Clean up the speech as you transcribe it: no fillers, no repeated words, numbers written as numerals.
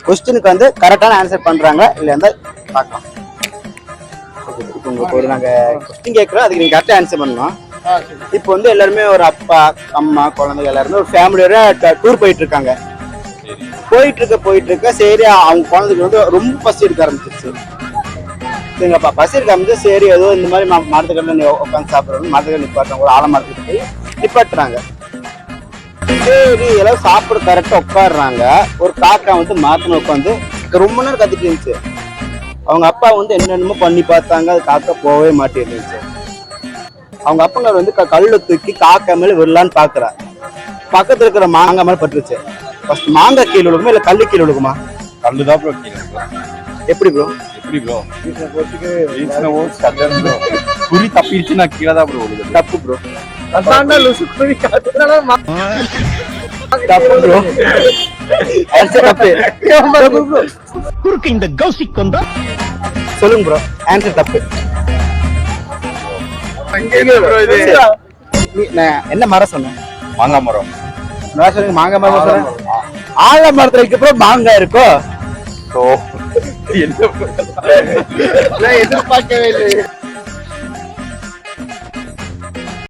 கொஸ்டினுக்கு வந்து கரெக்டான ஆன்சர் பண்றாங்க இல்லையா பார்க்கலாம். இப்போ உங்களுக்கு ஒரு நாங்கள் கொஸ்டின் கேட்குறோம், அதுக்கு நீங்கள் கரெக்டாக ஆன்சர் பண்ணணும். இப்போ வந்து எல்லாருமே ஒரு அப்பா அம்மா குழந்தைங்க எல்லாருமே ஒரு ஃபேமிலியோட டூர் போயிட்டு இருக்காங்க. போயிட்டு இருக்க சரி அவங்க குழந்தைக்கு வந்து ரொம்ப பசி எடுக்க ஆரம்பிச்சிருச்சு. சரிங்கப்பா, பசி எடுக்க ஆரம்பிச்சு சரி ஏதோ இந்த மாதிரி மரத்துக்கடல உட்காந்து சாப்பிட்றோம், மரத்துக்கடை நிப்பாட்டுறாங்க, ஒரு ஆலமரத்துக்கு போய் நிப்பாட்டுறாங்க. சரி எல்லாம் சாப்பிட கரெக்டாக உட்காடுறாங்க. ஒரு காக்கா வந்து மரத்துல உட்காந்து ரொம்ப நேரம் கத்திட்டு இருந்துச்சு. அவங்க அப்பா வந்து என்னென்னமோ பண்ணி பார்த்தாங்க, அது காக்கா போகவே மாட்டேருந்துச்சு. அவங்க அப்பங்கார் வந்து கல்ல தூக்கி காக்கா மேல விடலான்னு பாக்குறா. பக்கத்துல இருக்கிற மாங்காய் மேல பட்டுருச்சு. ஃபர்ஸ்ட் மாங்காய் கீழே விழுகுமா இல்ல கல்லு கீழே விழுகுமா? கல்லுதான் ப்ரோ கீழே. எப்படி ப்ரோ? குறி தப்பிடுச்சு, நான் கீழே தான் ப்ரோ விழுது. தப்பு ப்ரோ. சொல்லுங்க ப்ரோ, ஆன்சர் தப்பு. என்ன மரம் சொன்னேன்? மாங்காய் மரம். மாங்காய் மரம் சொன்னேன். ஆல மரத்துல இருக்கப்பறம் மாங்காய் இருக்கோ? எதிர்பார்க்கவே இல்லை.